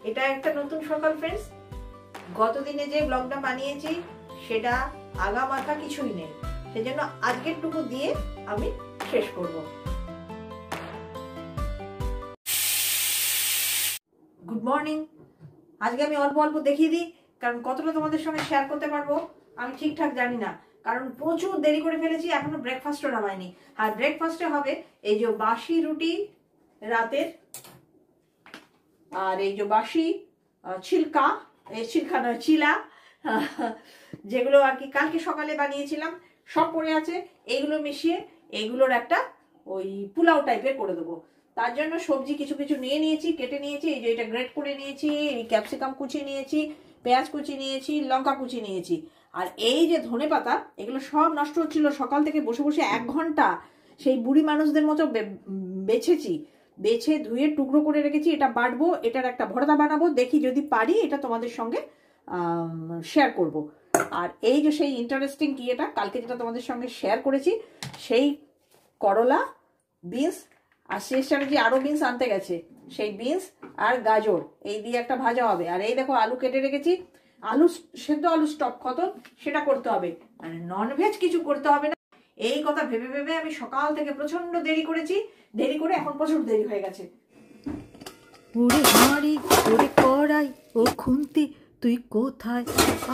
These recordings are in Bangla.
এটা একটা নতুন সকাল ফ্রেন্ডস। গতদিনে যে ব্লগটা বানিয়েছি সেটা আগা মাথা কিছুই নেই, সেজন্য আজকের টুকু দিয়ে আমি শেষ করব। Good morning. আজকে আমি অল্প অল্প দেখিয়ে দিই, কারণ কতটা তোমাদের সঙ্গে শেয়ার করতে পারবো আমি ঠিকঠাক জানি না, কারণ প্রচুর দেরি করে ফেলেছি, এখনো ব্রেকফাস্টও নামাইনি। আর ব্রেকফাস্টে হবে এই যে বাসি রুটি রাতের, আর এই যে বাসি ছিলকা, ছিলকা নয় চিলা, যেগুলো আর কি কালকে সকালে বানিয়েছিলাম সব পড়ে আছে, এইগুলো মিশিয়ে এইগুলোর একটা ওই পোলাও টাইপের করে দেবো। তার জন্য সবজি কিছু কিছু নিয়ে নিয়েছি, কেটে নিয়েছি। এই যে এটা গ্রেট করে নিয়েছি, এই ক্যাপসিকাম কুচি নিয়েছি, পেঁয়াজ কুচি নিয়েছি, লঙ্কা কুচি নিয়েছি। আর এই যে ধনেপাতা, এগুলো সব নষ্ট হচ্ছিল, সকাল থেকে বসে বসে 1 ঘন্টা সেই বুড়ি মানুষদের মতো বেছেছি, বেছে ধুয়ে টুকরো করে রেখেছি। এটা বাটবো, এটার একটা ভর্তা বানাবো, দেখি যদি পারি এটা তোমাদের সঙ্গে শেয়ার করব। আর এই যে সেই ইন্টারেস্টিং কি, এটা কালকে যেটা তোমাদের সঙ্গে শেয়ার করেছি, সেই করলা, বিনস, আর শেষ চ্যাটার্জি আরো বিনস আনতে গেছে, সেই বিনস আর গাজর এই দিয়ে একটা ভাজা হবে। আর এই দেখো আলু কেটে রেখেছি, আলু সেদ্ধ আলু স্টক খতম, সেটা করতে হবে। মানে ননভেজ কিছু করতে হবে না, এই কথা ভেবে ভেবে আমি সকাল থেকে প্রচন্ড দেরি করেছি, দেরি করে এখন প্রচুর দেরি হয়ে গেছে। ওরে হাঁড়ি ওরে কড়াই ও খুন্তি তুই কোথায়,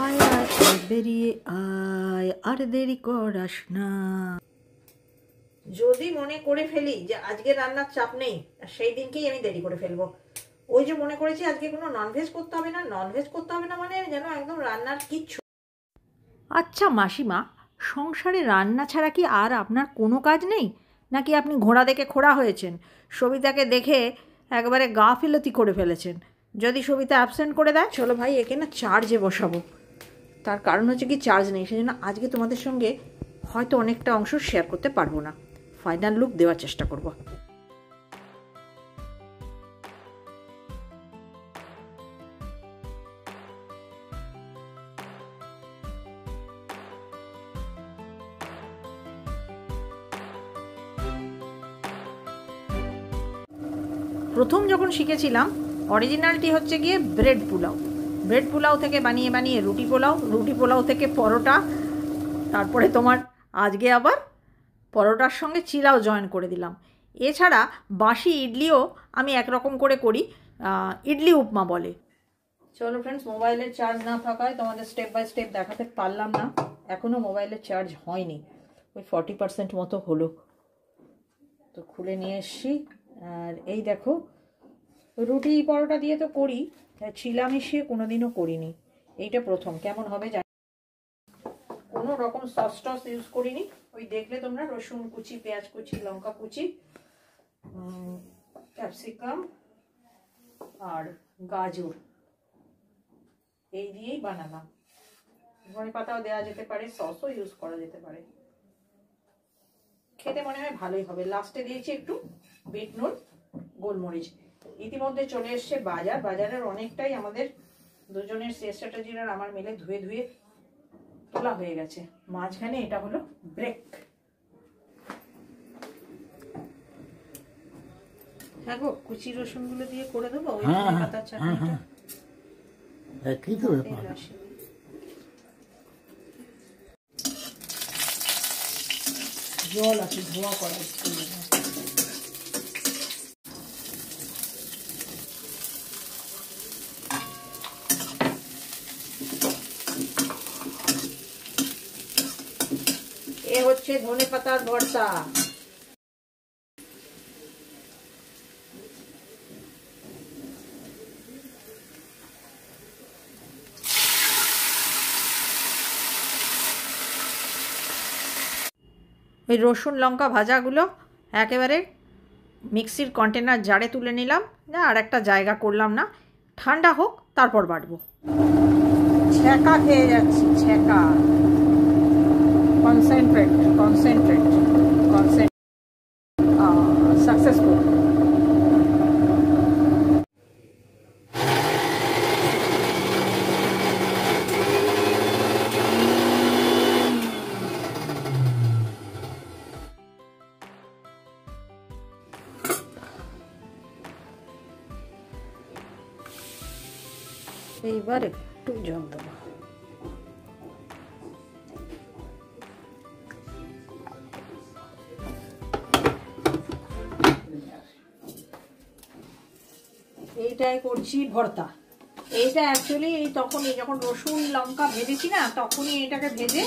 আয় আয় আয় বেরিয়ে আয়, আর দেরি করাস না। যদি মনে করে ফেলি যে আজকে রান্নার চাপ নেই, সেই দিনকেই আমি দেরি করে ফেলবো। ওই যে মনে করেছি আজকে কোনো ননভেজ করতে হবে না, ননভেজ করতে হবে না মানে যেন একদম রান্নার কিচ্ছু। আচ্ছা মাসিমা, সংসারে রান্না ছাড়া কি আর আপনার কোনো কাজ নেই, নাকি আপনি ঘোড়া দেখে খোড়া হয়েছেন, সবিতাকে দেখে একবারে গা ফিলতি করে ফেলেছেন? যদি সবিতা অ্যাবসেন্ট করে দেয়, চলো ভাই একে না চার্জে বসাবো। তার কারণ হচ্ছে কি চার্জ নেই, সেজন্য আজকে তোমাদের সঙ্গে হয়তো অনেকটা অংশ শেয়ার করতে পারবো না, ফাইনাল লুক দেওয়ার চেষ্টা করব। প্রথম যখন শিখেছিলাম অরিজিনালটি হচ্ছে গিয়ে ব্রেড পোলাও, ব্রেড পোলাও থেকে বানিয়ে বানিয়ে রুটি পোলাও, রুটি পোলাও থেকে পরোটা, তারপরে তোমার আজকে আবার পরোটার সঙ্গে চিলাও জয়েন করে দিলাম। এছাড়া বাসি ইডলিও আমি একরকম করে করি, ইডলি উপমা বলে। চলো ফ্রেন্ডস, মোবাইলের চার্জ না থাকায় তোমাদের স্টেপ বাই স্টেপ দেখাতে পারলাম না, এখনও মোবাইলের চার্জ হয়নি, ওই 40% মতো হলো। তো খুলে নিয়ে এসছি। আর এই দেখো, রুটি পরোটা দিয়ে তো করি, চিলা মিশিয়ে কোনোদিনও করিনি, এইটা প্রথম। কেমন হবে জানি, কোনো রকম সস টস ইউজ করিনি। ওই দেখলে তোমরা রসুন কুচি, পেঁয়াজ কুচি, লঙ্কা কুচি, ক্যাপসিকাম আর গাজর এই দিয়েই বানালাম। ধনে পাতাও দেওয়া যেতে পারে, সসও ইউজ করা যেতে পারে, খেতে মনে হয় ভালোই হবে। লাস্টে দিয়েছি একটু বিট নুন, গোলমরিচ। ইতিমধ্যে চলে এসছে বাজার, বাজারের অনেকটাই আমাদের দুজনের শেষ চ্যাটার্জির আর আমার মিলে ধুয়ে ধুয়ে তোলা হয়ে গেছে। মাঝখানে এটা হলো ব্রেক। হ্যাঁ গো, কুচি রসুন গুলো দিয়ে করে দেবো ওই পাতার চাটনিটা। জল আছে ধোয়া করা, এ হচ্ছে ধনে পাতার ভর্তা। ওই রসুন লঙ্কা ভাজাগুলো একেবারে মিক্সির কন্টেনার জারে তুলে নিলাম, না আর একটা জায়গা করলাম না, ঠান্ডা হোক তারপর বাটবো। ছ্যাঁকা খেয়ে যাচ্ছি, ছ্যাঁকা। Concentrate concentrate concentrate successful. এইবার একটু জল দেবো। এইটাই করছি ভর্তা। এইটা অ্যাকচুয়ালি তখনই যখন রসুন লঙ্কা ভেজেছি না, তখনই এটাকে ভেজে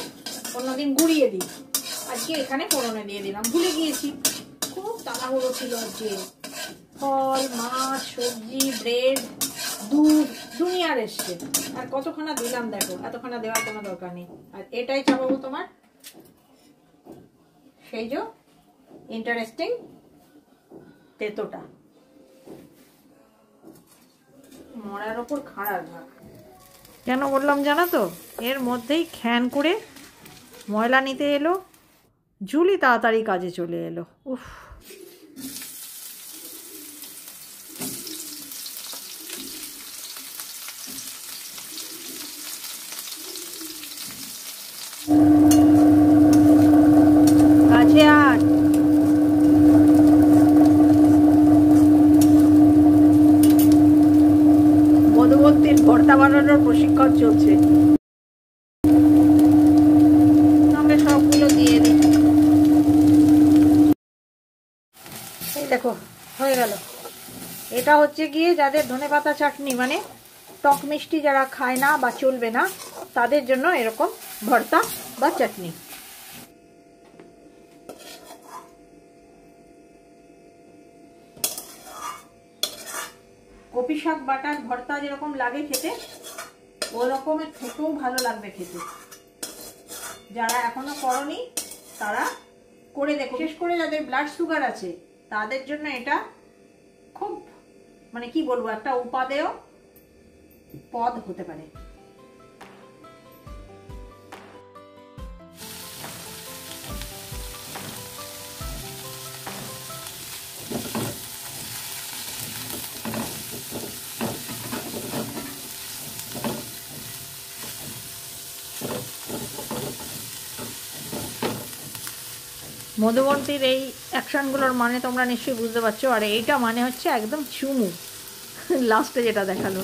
অন্যদিন গুঁড়িয়ে দিই। আজকে এখানে ফোড়নে দিয়ে দিলাম, ভুলে গিয়েছি, খুব তাড়াহুড়ো ছিল আজকে। ফল, মাছ, সবজি, ব্রেড, দুধ দুনিয়ার এসছে, আর কতখানা দিলাম দেখো, এতখানা দেওয়ার কোনো দরকার নেই। আর এটাই চাপাবো তোমার সেই যে ইন্টারেস্টিং তেতোটা, মরার ওপর খাড়ার ভাগ। কেন বললাম জানো তো, এর মধ্যেই খ্যান করে ময়লা নিতে এলো, জুলি তাড়াতাড়ি কাজে চলে এলো। উফ, কাছে আয়। মধুবন্তীর ভর্তা বানানোর প্রশিক্ষণ চলছে। সঙ্গে সবগুলো দিয়ে দিই। এই দেখো হয়ে গেল। এটা হচ্ছে গিয়ে যাদের ধনেপাতা চাটনি মানে টক মিষ্টি যারা খায় না বা চলবে না, তাদের জন্য এরকম ভর্তা বা চাটনি। কপি শাক বাটার ভর্তা যেরকম লাগে খেতে, ওই রকমের খেতেও ভালো লাগবে খেতে। যারা এখনো করনি তারা করে দেখো। বিশেষ করে যাদের ব্লাড সুগার আছে তাদের জন্য এটা খুব মানে কি বলবো, একটা উপাদেয় পদ হতে পারে। মধুবন্তীর এই অ্যাকশনগুলোর মানে তোমরা নিশ্চয়ই বুঝতে পারছো। আর এইটা মানে হচ্ছে একদম চুমু, লাস্টে যেটা দেখালো।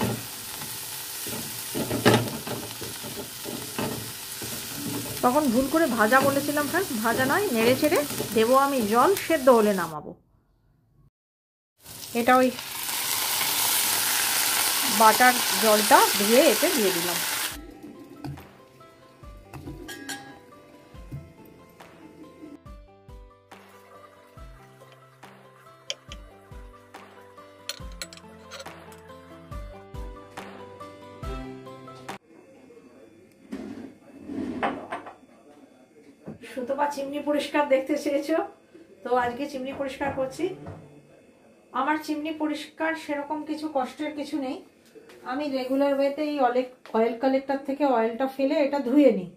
তখন ভুল করে ভাজা বলেছিলাম ফ্রেন্ডস, ভাজা নয়, নেড়ে ছেড়ে দেবো আমি জল, সেদ্ধ হলে নামাবো। এটা ওই বাটার জলটা ধুয়ে এতে দিয়ে দিলাম। সুতপা চিমনি পরিষ্কার দেখতে চেয়েছো, তো আজকে চিমনি পরিষ্কার করছি। আমার চিমনি পরিষ্কার সেরকম কিছু কষ্টের কিছু নেই। আমি রেগুলার ওয়েতে এই অয়েল কালেক্টর থেকে অয়েলটা ফেলে এটা ধুয়ে নিই।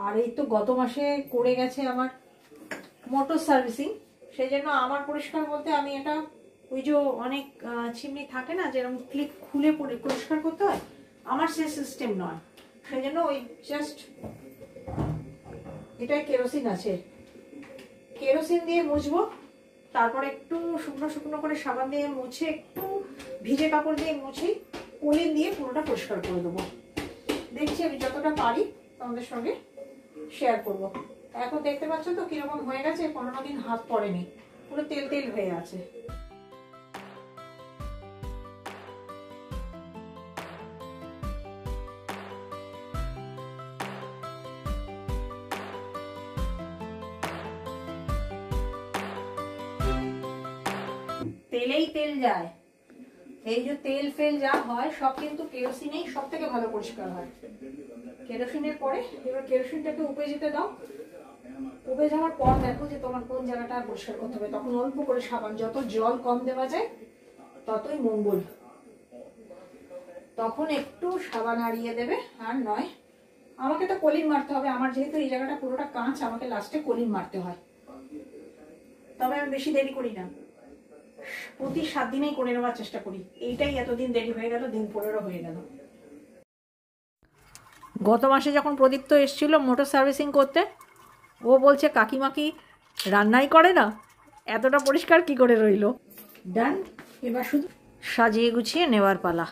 আর এই তো গত মাসে করে গেছে আমার মোটর সার্ভিসিং, সেই জন্য আমার পরিষ্কার বলতে আমি এটা ওই যে অনেক চিমনি থাকে না যেরকম ক্লিপ খুলে পরিষ্কার করতে হয়, আমার সে সিস্টেম নয়। সেই জন্য ওই জাস্ট এটাই কেরোসিন আছে, কেরোসিন দিয়ে মুছবো, তারপর একটু শুকনো শুকনো করে সাবান দিয়ে মুছে, একটু ভিজে কাপড় দিয়ে মুছে কলিন দিয়ে পুরোটা পরিষ্কার করে দেবো। দেখছি আমি যতটা পারি তোমাদের সঙ্গে শেয়ার করব। এখন দেখতে পাচ্ছ তো কিরকম হয়ে গেছে, 15 দিন হাত পড়েনি, পুরো তেল তেল হয়ে আছে। তেলেই তেল যায়, এই যে তেল ফেল যা হয় সব কিন্তু কেরোসিনেই সব থেকে ভালো পরিষ্কার হয়। কেরোসিনের পরে এবার কেরোসিনটাকে উপে যেতে দাও, উপে যাওয়ার পর দেখো যে তোমার কোন জায়গাটা পরিষ্কার করতে হবে। তখন অল্প করে সাবান, যত জল কম দেওয়া যায় ততই মঙ্গল। তখন একটু সাবান আড়িয়ে দেবে, আর নয় আমাকে তো কলিন মারতে হবে। আমার যেহেতু এই জায়গাটা পুরোটা কাঁচ, আমাকে লাস্টে কলিন মারতে হয়। তবে আমি বেশি দেরি করি না, প্রতি 7 দিনেই করে নেওয়ার চেষ্টা করি। এইটাই এতদিন দেরি হয়ে গেল, দিন 15 হয়ে গেল। গত মাসে যখন প্রদীপ্ত এসেছিল মোটর সার্ভিসিং করতে, ও বলছে কাকিমা কি রান্নাই করে না, এতটা পরিষ্কার কি করে রইল। ডান, এবার শুধু সাজিয়ে গুছিয়ে নেওয়ার পালা।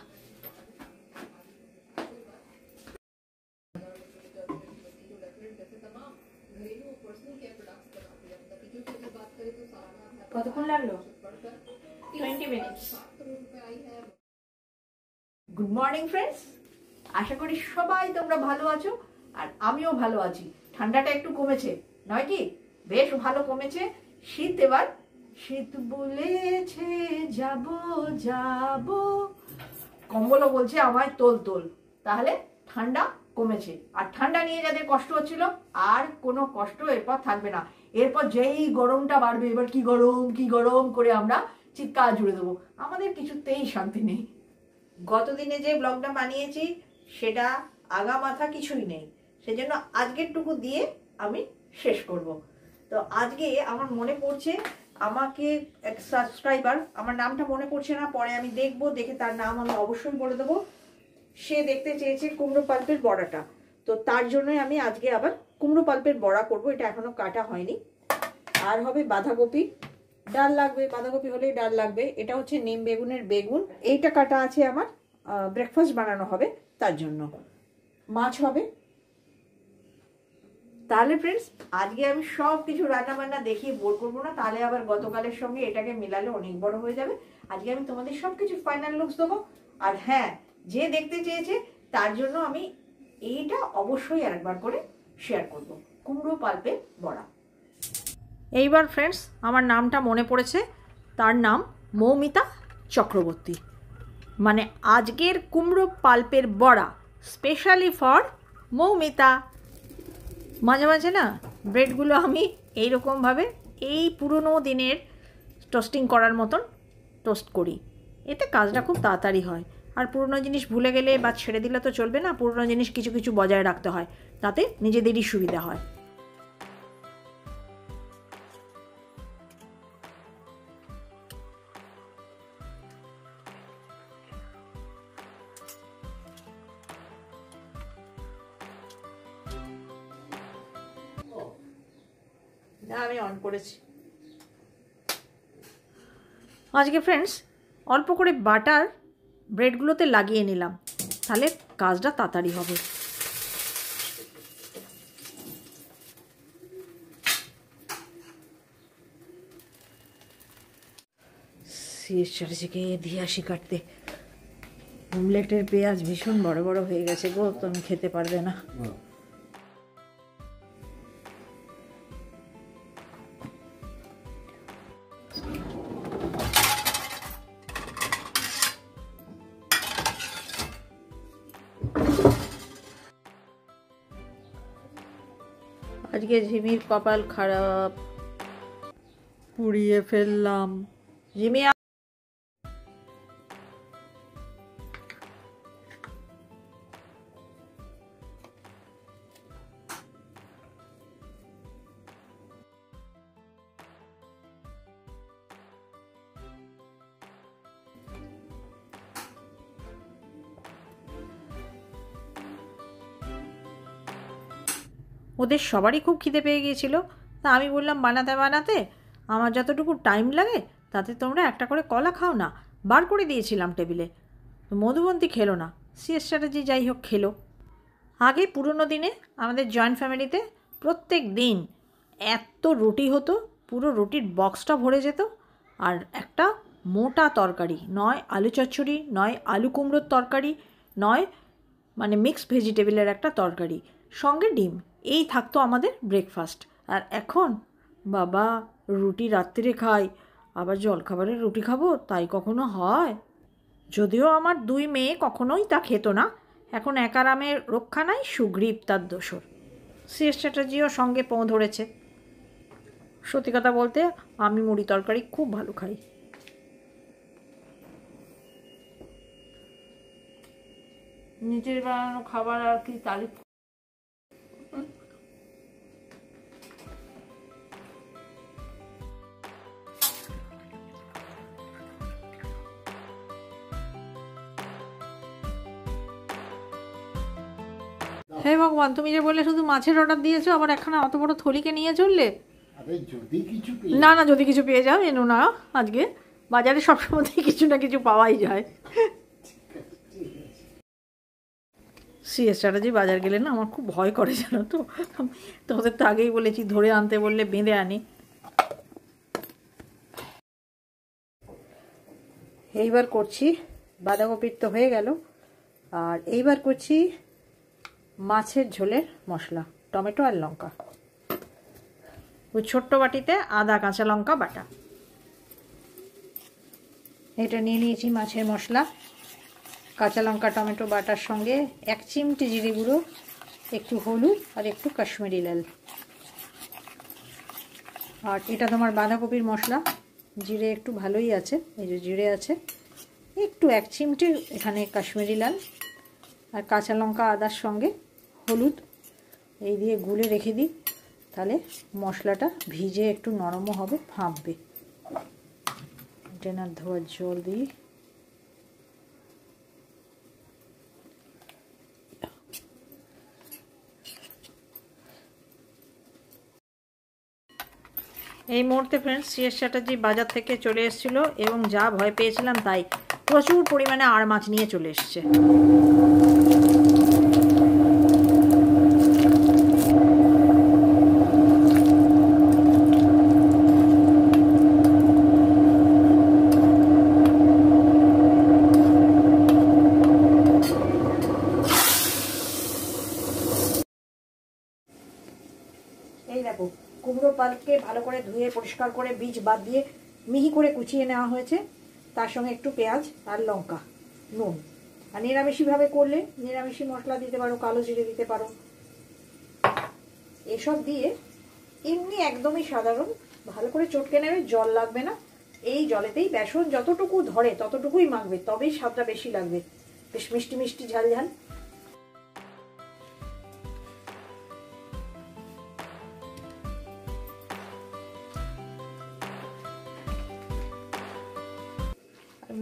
কতক্ষণ লাগলো? 20 মিনিটস। গুড মর্নিং ফ্রেন্ডস, আশা করি সবাই তোমরা ভালো আছো আর আমিও ভালো আছি। ঠান্ডাটা একটু কমেছে নয় কি? বেশ ভালো কমেছে। শীত এবার, শীত বলেছে যাব যাব, কম্বলও বলছে আমায় তোল তোল। তাহলে ঠান্ডা কমেছে। আর ঠান্ডা নিয়ে যাদের কষ্ট হচ্ছিল, আর কোনো কষ্ট এরপর থাকবে না। এরপর যেই গরমটা বাড়বে, এবার কি গরম কি গরম করে আমরা চিৎকার জুড়ে দেবো। আমাদের কিছুতেই শান্তি নেই। গতদিনে যে ব্লগটা বানিয়েছি সেটা আগা মাথা কিছুই নেই, সেজন্য আজকের টুকু দিয়ে আমি শেষ করব। তো আজকে আমার মনে পড়ছে, আমাকে এক সাবস্ক্রাইবার, আমার নামটা মনে পড়ছে না, পরে আমি দেখবো, দেখে তার নাম আমি অবশ্যই বলে দেবো। সে দেখতে চেয়েছে কুমড়ো পাল্পের বড়াটা, তো তার জন্যই আমি আজকে আবার কুমড়ো পাল্পের বড়া করব। এটা এখনো কাটা হয়নি। আর হবে বাঁধাকপি, ডাল লাগবে, বাঁধাকপি হলেই ডাল লাগবে। এটা হচ্ছে নিম বেগুনের বেগুন, এইটা কাটা আছে আমার, ব্রেকফাস্ট বানানো হবে তার জন্য। মাছ হবে। তাহলে ফ্রেন্ডস, আজকে আমি সব কিছু রান্না বান্না দেখিয়ে বোর করবো না, তাহলে আবার গতকালের সঙ্গে এটাকে মিলালে অনেক বড় হয়ে যাবে। আজকে আমি তোমাদের সব কিছু ফাইনাল লুকস দেবো। আর হ্যাঁ, যে দেখতে চেয়েছে তার জন্য আমি এইটা অবশ্যই আরেকবার করে শেয়ার করব, কুমড়ো পাল্পের বড়া। এইবার ফ্রেন্ডস আমার নামটা মনে পড়েছে, তার নাম মৌমিতা চক্রবর্তী। মানে আজকের কুমড়ো পাল্পের বড়া স্পেশালি ফর মৌমিতা। মাঝে মাঝে না ব্রেডগুলো আমি এইরকমভাবে এই পুরনো দিনের টোস্টিং করার মতন টোস্ট করি, এতে কাজটা খুব তাড়াতাড়ি হয়। আর পুরনো জিনিস ভুলে গেলে বা ছেড়ে দিলে তো চলবে না, পুরনো জিনিস কিছু কিছু বজায় রাখতে হয়, তাতে নিজেদেরই সুবিধা হয়। আমি অন করেছি। আজকে ফ্রেন্ডস অল্প করে বাটার ব্রেডগুলোতে লাগিয়ে নিলাম, তাহলে কাজটা তাড়াতাড়ি হবে। চ্যাটার্জিকে দিয়ে আসি কাটতে। অমলেটের পেঁয়াজ ভীষণ বড় বড় হয়ে গেছে গো, তুমি খেতে পারবে না। আজকে ঝিমির কপাল খারাপ, পুড়িয়ে ফেললাম। ঝিমি ওদের সবারই খুব খিদে পেয়ে গিয়েছিল, তা আমি বললাম বানাতে বানাতে আমার যতটুকু টাইম লাগে তাতে তোমরা একটা করে কলা খাও না, বার করে দিয়েছিলাম টেবিলে। মধুবন্তী খেলো না, সিএস চ্যাটার্জি যাই হোক খেলো। আগে পুরনো দিনে আমাদের জয়েন্ট ফ্যামিলিতে প্রত্যেক দিন এত রুটি হতো, পুরো রুটির বক্সটা ভরে যেত। আর একটা মোটা তরকারি, নয় আলু চচ্চড়ি, নয় আলু কুমড়োর তরকারি, নয় মানে মিক্সড ভেজিটেবলের একটা তরকারি, সঙ্গে ডিম, এই থাকতো আমাদের ব্রেকফাস্ট। আর এখন বাবা রুটি রাত্রিরে খাই, আবার জলখাবারের রুটি খাবো, তাই কখনো হয়? যদিও আমার দুই মেয়ে কখনোই তা খেত না, এখন একারামের রক্ষা নাই, সুগ্রীব তার দোসর। সিএস চ্যাটার্জিও সঙ্গে পোঁ ধরেছে। সত্যি কথা বলতে আমি মুড়ি তরকারি খুব ভালো খাই। নিজের বানানো খাবার আর কি তারিফ। হে ভগবান, তুমি যে বললে শুধু মাছের অর্ডার দিয়েছো, আবার এখানে অত বড় থলিকে নিয়ে চললে। না না, যদি কিছু পেয়ে যাও এনো না, আজকে বাজারে সবসময় কিছু না কিছু পাওয়াই যায়। সিএস চ্যাটার্জি বাজার গেলে না আমার খুব ভয় করে, জানো তো। তোমাদের তো আগেই বলেছি, ধরে আনতে বললে বেঁধে আনি। এইবার করছি, বাঁধাকপির তো হয়ে গেল, আর এইবার করছি মাছের ঝোলের মশলা, টমেটো আর লঙ্কা। ওই ছোট্ট বাটিতে আদা কাঁচা লঙ্কা বাটা, এটা নিয়ে নিয়েছি মাছের মশলা। কাঁচা লঙ্কা টমেটো বাটার সঙ্গে 1 চিমটি জিরে গুঁড়ো, একটু হলুদ আর একটু কাশ্মীরি লাল। আর এটা তোমার বাঁধাকপির মশলা, জিরে একটু ভালোই আছে, এই যে জিরে আছে, একটু 1 চিমটি এখানে কাশ্মীরি লাল, আর কাঁচা লঙ্কা আদার সঙ্গে হলুদ এই দিয়ে গুলে রেখে দিই, তাহলে মশলাটা ভিজে একটু নরমও হবে, ফাঁপবে। ডেনার ধোয়ার জল দিই, এই মুহূর্তে ফ্রেন্ডস সিএস চ্যাটার্জি বাজার থেকে চলে এসেছিলো এবং যা ভয় পেয়েছিলাম তাই, প্রচুর পরিমাণে আর মাছ নিয়ে চলে এসছে। এই দেখো, কুমড়ো পালকে ভালো করে ধুয়ে পরিষ্কার করে বীজ বাদ দিয়ে মিহি করে কুচিয়ে নেওয়া হয়েছে, তার সঙ্গে একটু পেঁয়াজ আর লঙ্কা, নুন। আর নিরামিষিভাবে করলে নিরামিষি মশলা দিতে পারো, কালো জিরে দিতে পারো। এসব দিয়ে এমনি একদমই সাধারণ ভালো করে চটকে নেবে, জল লাগবে না। এই জলেতেই বেসন যতটুকু ধরে ততটুকুই মাখবে, তবেই স্বাদটা বেশি লাগবে, বেশ মিষ্টি মিষ্টি ঝাল ঝাল।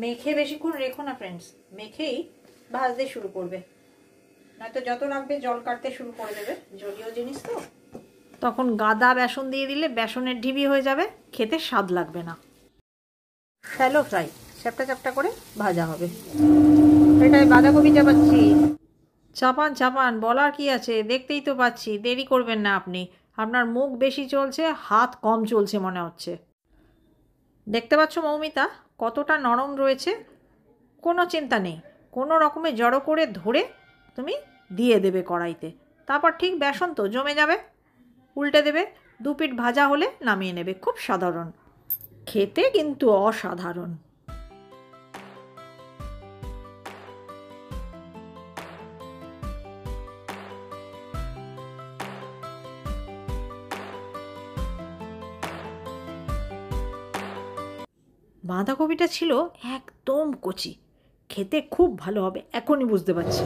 মেখে বেশিক্ষণ রেখো না ফ্রেন্ডস, মেখেই ভাজতে শুরু করবে, নয়তো যত লাগবে জল কাটতে শুরু করে দেবে, জলীয় জিনিস তো। তখন গাদা বেসন দিয়ে দিলে বেসনের ঢিবি হয়ে যাবে, খেতে স্বাদ লাগবে না। শ্যালো ফ্রাই, চ্যাপটা চ্যাপটা করে ভাজা হবে। এটাই বাঁধাকপি চাপাচ্ছি। চাপান চাপান, বলার কি আছে, দেখতেই তো পাচ্ছি। দেরি করবেন না আপনি, আপনার মুখ বেশি চলছে, হাত কম চলছে মনে হচ্ছে। দেখতে পাচ্ছ মৌমিতা কতটা নরম রয়েছে, কোনো চিন্তা নেই, কোনো রকমে জড়ো করে ধরে তুমি দিয়ে দেবে কড়াইতে, তারপর ঠিক বেসন তো জমে যাবে, উল্টে দেবে, 2 পিঠ ভাজা হলে নামিয়ে নেবে। খুব সাধারণ, খেতে কিন্তু অসাধারণ। বাঁধাকপিটা ছিল একদম কচি, খেতে খুব ভালো হবে, এখনই বুঝতে পারছি।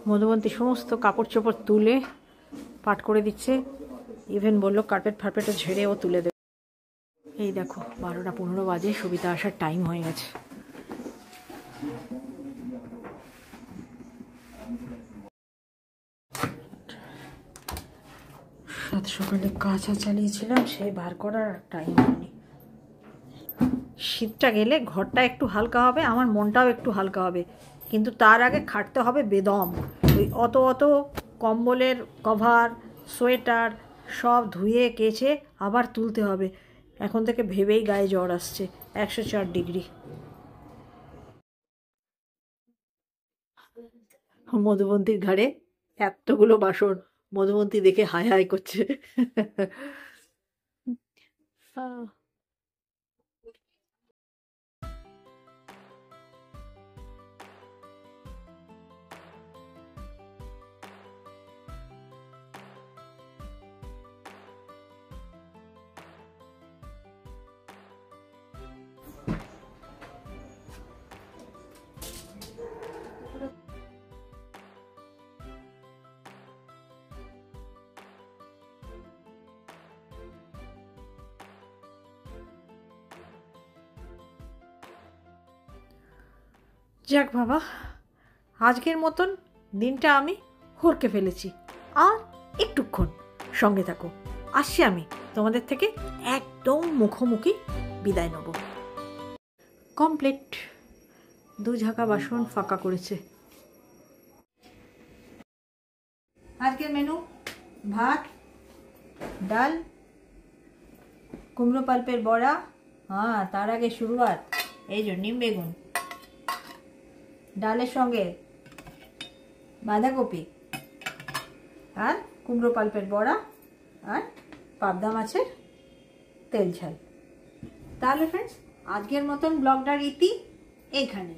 মধুবন্তী সমস্ত কাপড় চোপড় তুলে পাট করে দিচ্ছে, ইভেন বললো কার্পেট ফার্পেটও ঝেড়েও তুলে দেবে। এই দেখো 12টা 15 বাজে, সবিতা আসার টাইম হয়ে গেছে। সাত সকালে কাঁচা চালিয়েছিলাম, সেই বার করার টাইম হয়নি। শীতটা গেলে ঘরটা একটু হালকা হবে, আমার মনটাও একটু হালকা হবে, কিন্তু তার আগে খাটতে হবে বেদম। ওই অত অত কম্বলের কভার, সোয়েটার সব ধুয়ে কেচে আবার তুলতে হবে। এখন থেকে ভেবেই গায়ে জ্বর আসছে, 104 ডিগ্রি। মধুবন্তীর ঘাড়ে এতগুলো বাসন, মধুবন্তী দেখে হায় হায় করছে। যাক বাবা, আজকের মতন দিনটা আমি হরকে ফেলেছি। আর একটুক্ষণ সঙ্গে থাকো, আসছি আমি তোমাদের থেকে একদম মুখোমুখি বিদায় নেব। কমপ্লিট। 2 ঝাঁকা বাসন ফাঁকা করেছে। আজকের মেনু ভাত, ডাল, কুমড়ো পাল্পের বড়া, তার আগে শুরুয়াত এই যে নিম বেগুন, ডালের সঙ্গে বাঁধাকপি আর কুমড়ো পাল্পের বড়া আর পাবদা মাছের তেল ঝাল। তাহলে ফ্রেন্ডস, আজকের মতন ব্লগটার ইতি এইখানে।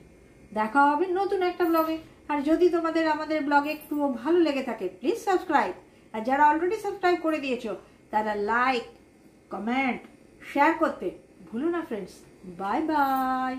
দেখা হবে নতুন একটা ব্লগে। আর যদি তোমাদের আমাদের ব্লগে একটু ভালো লেগে থাকে, প্লিজ সাবস্ক্রাইব। আর যারা অলরেডি সাবস্ক্রাইব করে দিয়েছো তারা লাইক, কমেন্ট, শেয়ার করতে ভুলো না ফ্রেন্ডস। Bye bye.